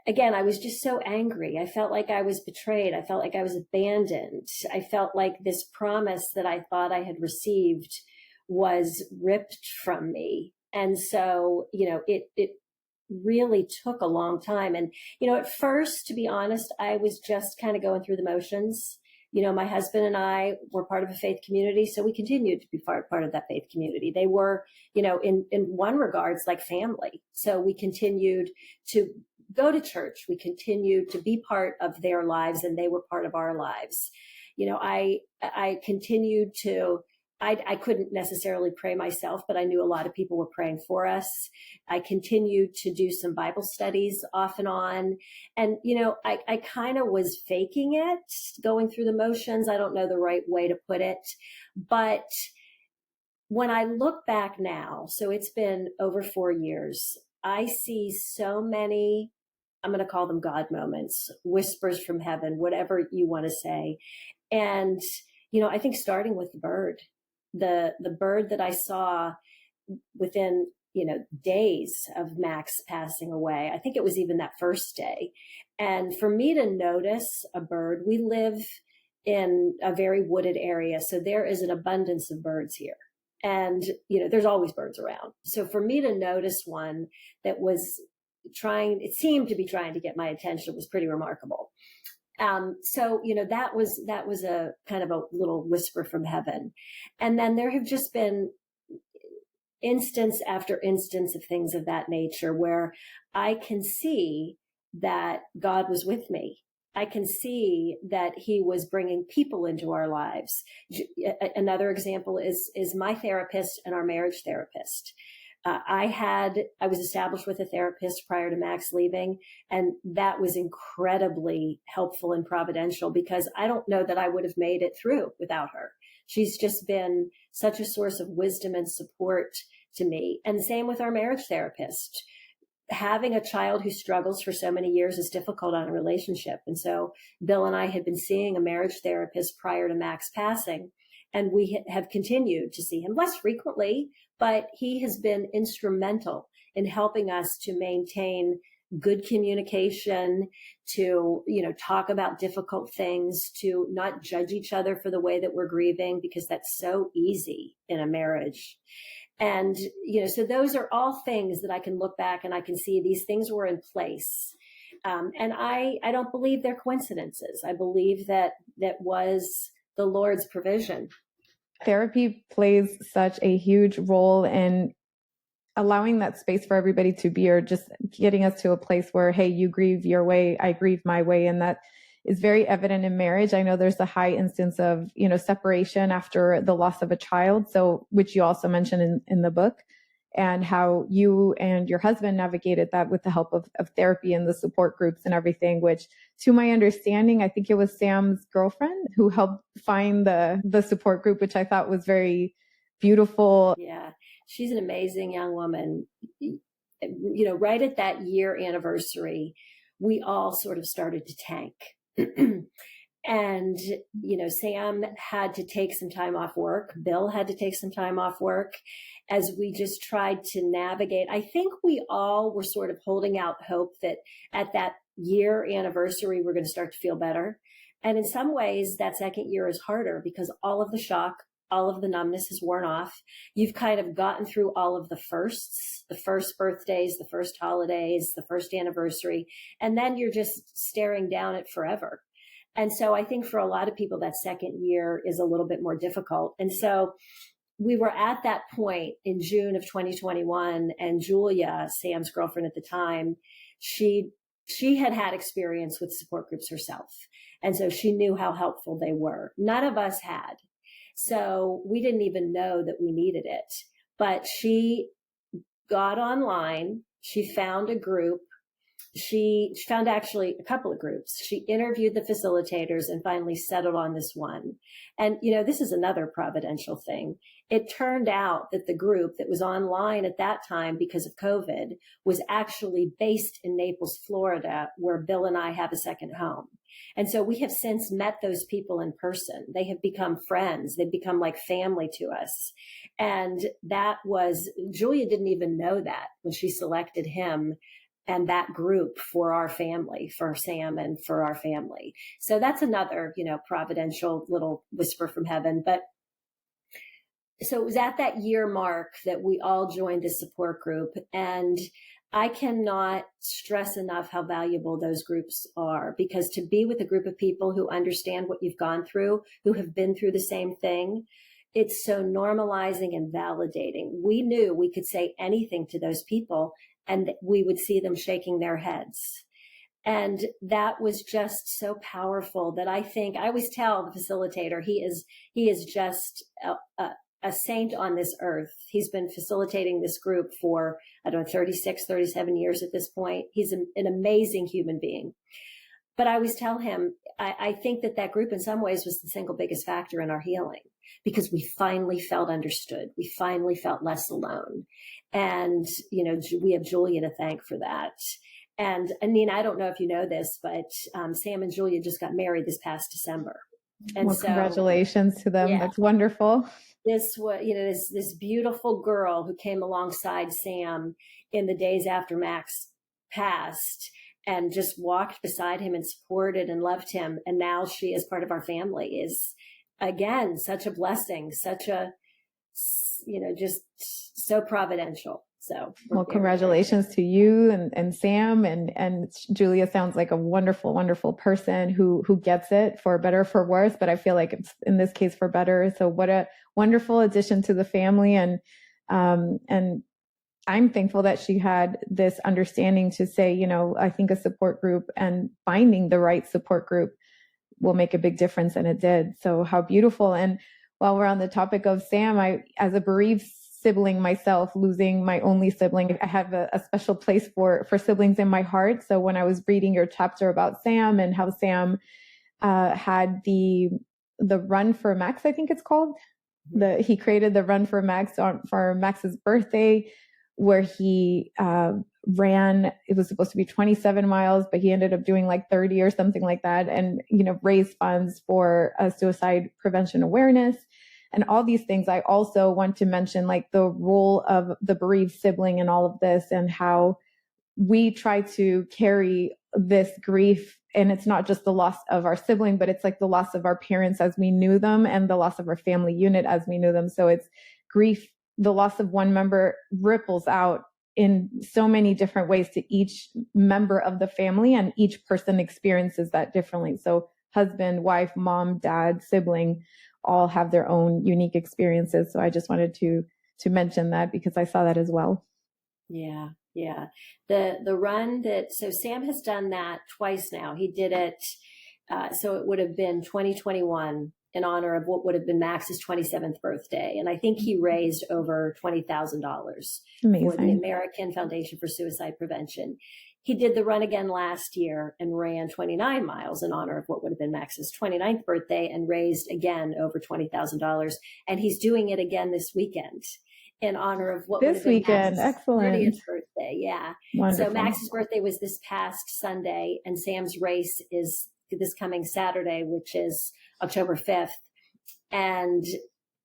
again, I was just so angry. I felt like I was betrayed. I felt like I was abandoned. I felt like this promise that I thought I had received was ripped from me. And so, it really took a long time. And, at first, to be honest, I was just kind of going through the motions. My husband and I were part of a faith community, so we continued to be part of that faith community. They were, in one regards, like family. So we continued to go to church. We continued to be part of their lives, and they were part of our lives. I continued to, I couldn't necessarily pray myself, but I knew a lot of people were praying for us. I continued to do some Bible studies off and on. And, I kind of was faking it, going through the motions. I don't know the right way to put it. But when I look back now, so it's been over 4 years, I see so many, I'm going to call them God moments, whispers from heaven, whatever you want to say. And, I think starting with the bird that I saw within, days of Max passing away. I think it was even that first day. And for me to notice a bird, we live in a very wooded area, so there is an abundance of birds here. And, there's always birds around. So for me to notice one that was it seemed to be trying to get my attention, was pretty remarkable. So, that was a kind of a little whisper from heaven. And then there have just been instance after instance of things of that nature where I can see that God was with me. I can see that he was bringing people into our lives. Another example is my therapist and our marriage therapist. I was established with a therapist prior to Max leaving, and that was incredibly helpful and providential, because I don't know that I would have made it through without her. She's just been such a source of wisdom and support to me. And the same with our marriage therapist. Having a child who struggles for so many years is difficult on a relationship. And so Bill and I had been seeing a marriage therapist prior to Max passing, and we have continued to see him less frequently, but he has been instrumental in helping us to maintain good communication, to, talk about difficult things, to not judge each other for the way that we're grieving, because that's so easy in a marriage. And, so those are all things that I can look back and I can see these things were in place. And I don't believe they're coincidences. I believe that was the Lord's provision. Therapy plays such a huge role in allowing that space for everybody to be, or just getting us to a place where, hey, you grieve your way, I grieve my way. And that is very evident in marriage. I know there's a high instance of, separation after the loss of a child. So, which you also mentioned in the book, and how you and your husband navigated that with the help of therapy and the support groups and everything, which, to my understanding, I think it was Sam's girlfriend who helped find the support group, which I thought was very beautiful. Yeah, she's an amazing young woman. Right at that year anniversary, we all sort of started to tank. And, Sam had to take some time off work. Bill had to take some time off work as we just tried to navigate. I think we all were sort of holding out hope that at that year anniversary, we're going to start to feel better. And in some ways, that second year is harder because all of the shock, all of the numbness has worn off. You've kind of gotten through all of the first birthdays, the first holidays, the first anniversary, and then you're just staring down at forever. And so I think for a lot of people, that second year is a little bit more difficult. And so we were at that point in June of 2021, and Julia, Sam's girlfriend at the time, she had experience with support groups herself. And so she knew how helpful they were. None of us had. So we didn't even know that we needed it. But she got online. She found a group. She found actually a couple of groups. She interviewed the facilitators and finally settled on this one. And, this is another providential thing. It turned out that the group that was online at that time because of COVID was actually based in Naples, Florida, where Bill and I have a second home. And so we have since met those people in person. They have become friends. They've become like family to us. And Julia didn't even know that when she selected him and that group for our family, for Sam and for our family. So that's another, providential little whisper from heaven. But so it was at that year mark that we all joined the support group. And I cannot stress enough how valuable those groups are, because to be with a group of people who understand what you've gone through, who have been through the same thing, it's so normalizing and validating. We knew we could say anything to those people and we would see them shaking their heads. And that was just so powerful that I always tell the facilitator, he is just a saint on this earth. He's been facilitating this group for, 36, 37 years at this point. He's an amazing human being. But I always tell him, I think that group in some ways was the single biggest factor in our healing, because we finally felt understood. We finally felt less alone. And, we have Julia to thank for that. And I don't know if you know this, but Sam and Julia just got married this past December. And well, congratulations to them. Yeah. That's wonderful. This was, this beautiful girl who came alongside Sam in the days after Max passed and just walked beside him and supported and loved him. And now she is part of our family is, again, such a blessing, such a, just so providential. So, well, congratulations to you and Sam and Julia. Sounds like a wonderful, wonderful person who gets it, for better or for worse. But I feel like it's in this case for better. So what a wonderful addition to the family. And I'm thankful that she had this understanding to say, I think a support group and finding the right support group will make a big difference. And it did. So how beautiful. And while we're on the topic of Sam, as a bereaved sibling myself, losing my only sibling, I have a special place for siblings in my heart. So when I was reading your chapter about Sam and how Sam had the Run for Max, I think it's called, he created the Run for Max for Max's birthday, where he ran, it was supposed to be 27 miles, but he ended up doing like 30 or something like that, and raised funds for suicide prevention awareness. And all these things. I also want to mention like the role of the bereaved sibling in all of this, and how we try to carry this grief. And it's not just the loss of our sibling, but it's like the loss of our parents as we knew them, and the loss of our family unit as we knew them. So it's grief. The loss of one member ripples out in so many different ways to each member of the family, and each person experiences that differently. So husband, wife, mom, dad, sibling, all have their own unique experiences. So I just wanted to mention that, because I saw that as well. Yeah. Yeah. The run so Sam has done that twice now. He did it. So it would have been 2021 in honor of what would have been Max's 27th birthday. And I think he raised over $20,000 for the American Foundation for Suicide Prevention. He did the run again last year and ran 29 miles in honor of what would have been Max's 29th birthday, and raised again over $20,000. And he's doing it again this weekend in honor of what would have been Max's excellent 30th birthday. Yeah. Wonderful. So Max's birthday was this past Sunday, and Sam's race is this coming Saturday, which is October 5th. And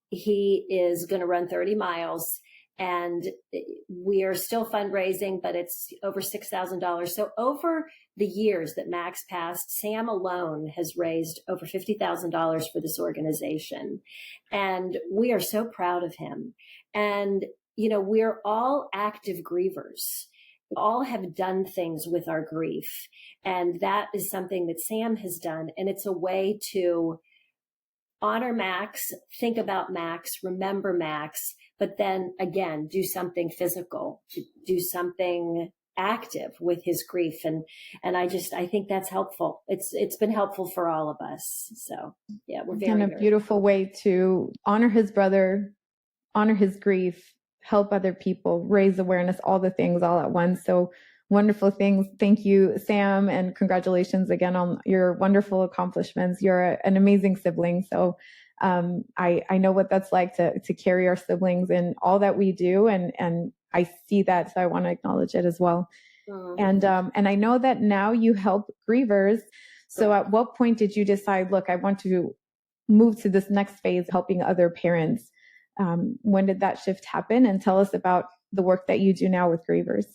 he is going to run 30 miles. And we are still fundraising, but it's over $6,000. So over the years that Max passed, Sam alone has raised over $50,000 for this organization. And we are so proud of him. And, we're all active grievers. We all have done things with our grief. And that is something that Sam has done. And it's a way to honor Max, think about Max, remember Max, but then again, do something physical, do something active with his grief. And I think that's helpful. It's been helpful for all of us. So yeah, we're very, and a beautiful way to honor his brother, honor his grief, help other people, raise awareness, all the things all at once. So wonderful things. Thank you, Sam, and congratulations again on your wonderful accomplishments. You're an amazing sibling. So I know what that's like to carry our siblings in all that we do, and I see that, so I want to acknowledge it as well. And I know that now you help grievers. So at what point did you decide, look, I want to move to this next phase, helping other parents? When did that shift happen? And tell us about the work that you do now with grievers.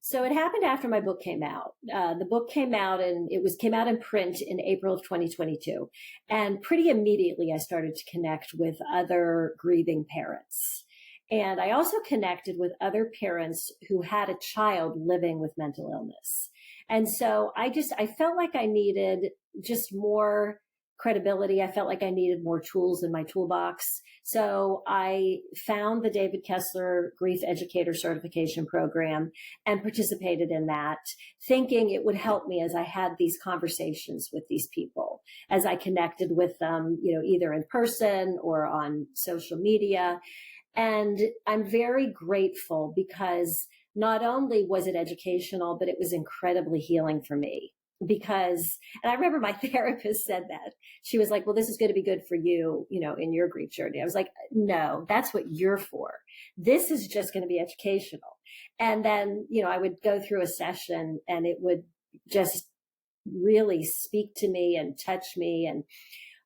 So it happened after my book came out. The book came out and came out in print in April of 2022. And pretty immediately I started to connect with other grieving parents. And I also connected with other parents who had a child living with mental illness. And so I felt like I needed just more credibility. I felt like I needed more tools in my toolbox. So I found the David Kessler Grief Educator Certification Program and participated in that, thinking it would help me as I had these conversations with these people, as I connected with them, either in person or on social media. And I'm very grateful because not only was it educational, but it was incredibly healing for me. Because, and I remember my therapist said that. She was like, well, this is going to be good for you, in your grief journey. I was like, no, that's what you're for. This is just going to be educational. And then, I would go through a session and it would just really speak to me and touch me.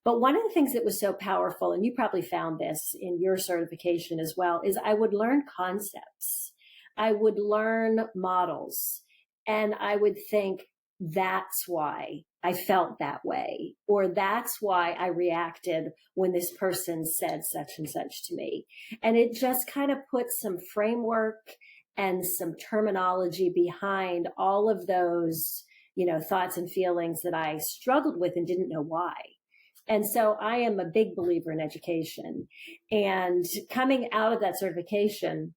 But one of the things that was so powerful, and you probably found this in your certification as well, is I would learn concepts. I would learn models, and I would think, that's why I felt that way, or that's why I reacted when this person said such and such to me. And it just kind of put some framework and some terminology behind all of those, thoughts and feelings that I struggled with and didn't know why. And so I am a big believer in education. And coming out of that certification,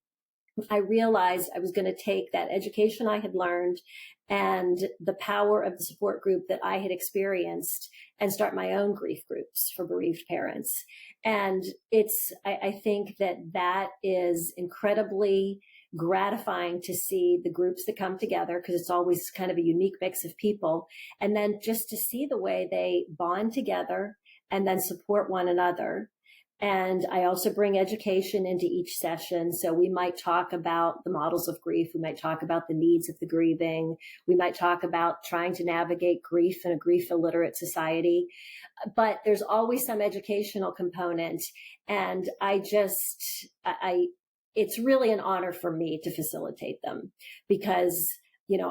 I realized I was going to take that education I had learned and the power of the support group that I had experienced and start my own grief groups for bereaved parents. And I think that is incredibly gratifying to see the groups that come together, because it's always kind of a unique mix of people. And then just to see the way they bond together and then support one another. And I also bring education into each session. So we might talk about the models of grief. We might talk about the needs of the grieving. We might talk about trying to navigate grief in a grief illiterate society. But there's always some educational component. And it's really an honor for me to facilitate them, because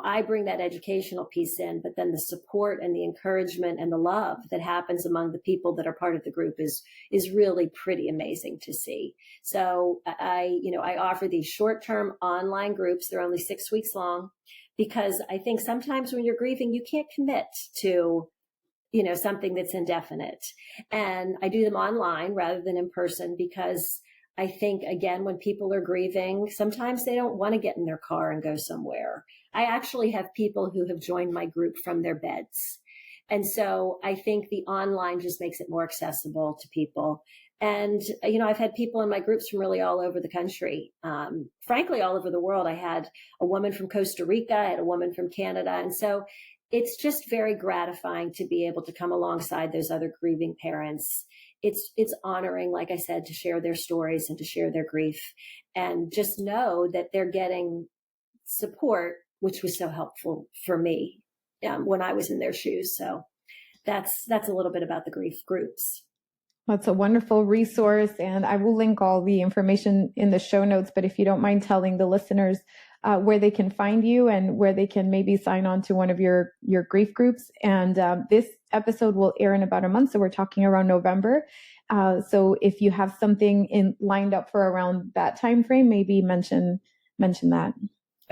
I bring that educational piece in, but then the support and the encouragement and the love that happens among the people that are part of the group is really pretty amazing to see. So I offer these short-term online groups. They're only 6 weeks long, because I think sometimes when you're grieving, you can't commit to something that's indefinite. And I do them online rather than in person, because I think, again, when people are grieving, sometimes they don't want to get in their car and go somewhere. I actually have people who have joined my group from their beds. And so I think the online just makes it more accessible to people. And, I've had people in my groups from really all over the country, frankly, all over the world. I had a woman from Costa Rica, I had a woman from Canada. And so it's just very gratifying to be able to come alongside those other grieving parents. It's honoring, like I said, to share their stories and to share their grief, and just know that they're getting support, which was so helpful for me when I was in their shoes. So that's a little bit about the grief groups. That's a wonderful resource, and I will link all the information in the show notes. But if you don't mind telling the listeners where they can find you and where they can maybe sign on to one of your grief groups. And this episode will air in about a month, so we're talking around November. So if you have something lined up for around that time frame, maybe mention that.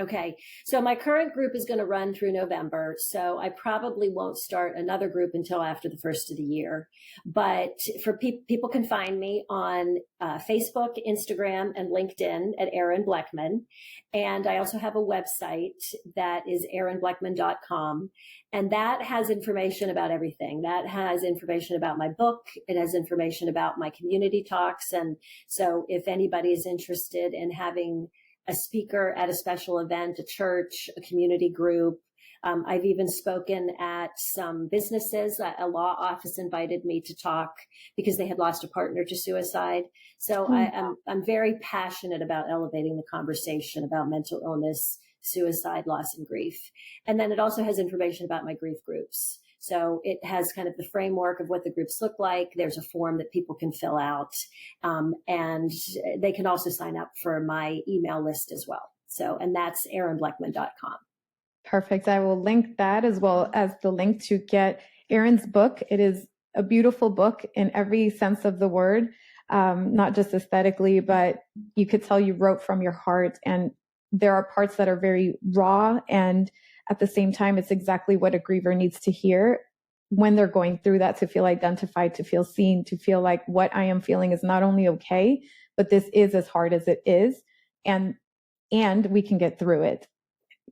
Okay. So my current group is going to run through November. So I probably won't start another group until after the first of the year. But for people can find me on Facebook, Instagram, and LinkedIn at Erin Blechman. And I also have a website that is erinblechman.com. And that has information about everything. That has information about my book. It has information about my community talks. And so if anybody is interested in having a speaker at a special event, a church, a community group. I've even spoken at some businesses. A law office invited me to talk because they had lost a partner to suicide. So I'm very passionate about elevating the conversation about mental illness, suicide, loss, and grief. And then it also has information about my grief groups. So it has kind of the framework of what the groups look like. There's a form that people can fill out, and they can also sign up for my email list as well. So, and that's erinblechman.com. Perfect. I will link that as well as the link to get Erin's book. It is a beautiful book in every sense of the word, not just aesthetically, but you could tell you wrote from your heart. And there are parts that are very raw, and at the same time, it's exactly what a griever needs to hear when they're going through that, to feel identified, to feel seen, to feel like what I am feeling is not only okay, but this is as hard as it is. And we can get through it,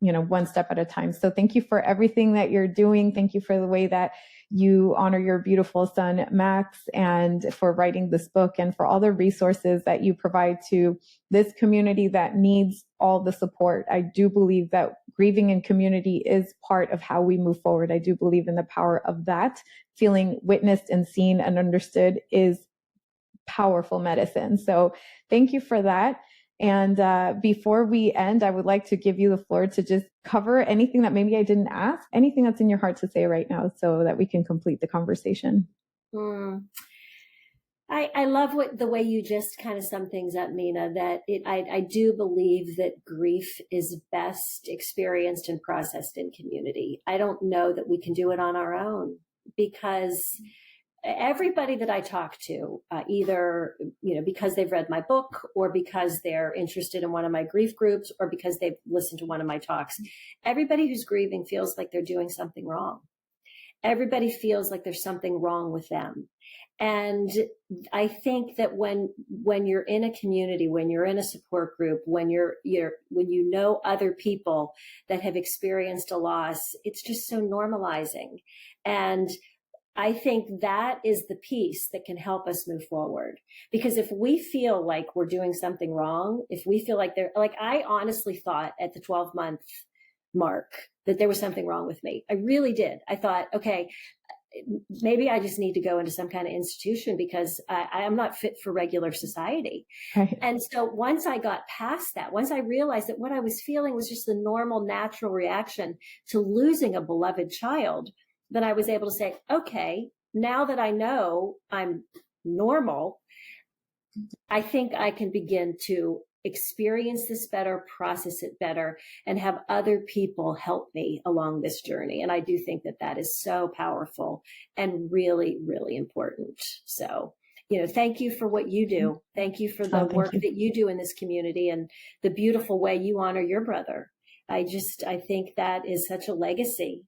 one step at a time. So thank you for everything that you're doing. Thank you for the way that you honor your beautiful son, Max, and for writing this book, and for all the resources that you provide to this community that needs all the support. I do believe that grieving in community is part of how we move forward. I do believe in the power of that. Feeling witnessed and seen and understood is powerful medicine. So thank you for that. And before we end, I would like to give you the floor to just cover anything that maybe I didn't ask, anything that's in your heart to say right now, so that we can complete the conversation. I love the way you just kind of sum things up, Mina, that I do believe that grief is best experienced and processed in community. I don't know that we can do it on our own, because everybody that I talk to, either, because they've read my book, or because they're interested in one of my grief groups, or because they've listened to one of my talks, everybody who's grieving feels like they're doing something wrong. Everybody feels like there's something wrong with them. And I think that when you're in a community, when you're in a support group, when when you know other people that have experienced a loss, it's just so normalizing. And I think that is the piece that can help us move forward. Because if we feel like we're doing something wrong, if we feel like I honestly thought at the 12-month mark that there was something wrong with me. I really did. I thought, okay, maybe I just need to go into some kind of institution because I am not fit for regular society. Right. And so once I got past that, once I realized that what I was feeling was just the normal, natural reaction to losing a beloved child, then I was able to say, okay, now that I know I'm normal, I think I can begin to experience this better, process it better, and have other people help me along this journey. And I do think that that is so powerful and really, really important. So, thank you for what you do. Thank you for the work that you do in this community and the beautiful way you honor your brother. I think that is such a legacy.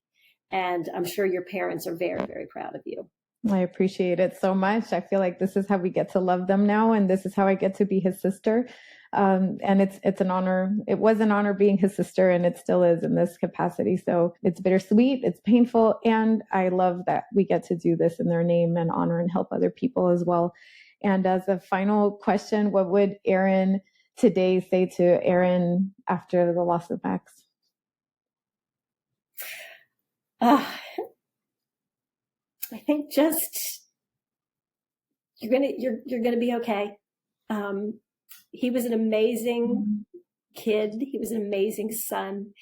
And I'm sure your parents are very, very proud of you. I appreciate it so much. I feel like this is how we get to love them now. And this is how I get to be his sister. And it's an honor. It was an honor being his sister, and it still is in this capacity. So it's bittersweet, it's painful. And I love that we get to do this in their name and honor and help other people as well. And as a final question, what would Erin today say to Erin after the loss of Max? I think just you're gonna be okay. He was an amazing kid. He was an amazing son,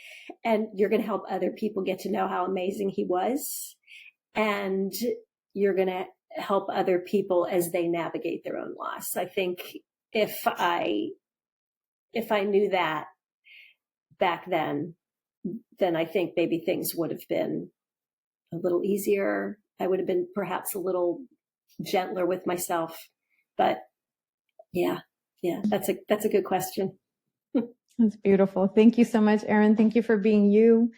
and you're gonna help other people get to know how amazing he was. And you're gonna help other people as they navigate their own loss. I think if I knew that back then I think maybe things would have been a little easier. I would have been perhaps a little gentler with myself. But yeah, that's a good question. That's beautiful. Thank you so much, Erin. Thank you for being you.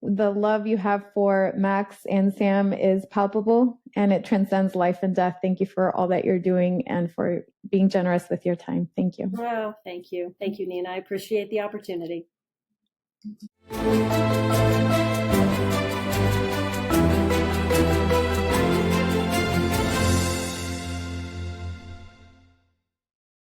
The love you have for Max and Sam is palpable, and it transcends life and death. Thank you for all that you're doing and for being generous with your time. Thank you. Oh, thank you. Thank you, Nina. I appreciate the opportunity.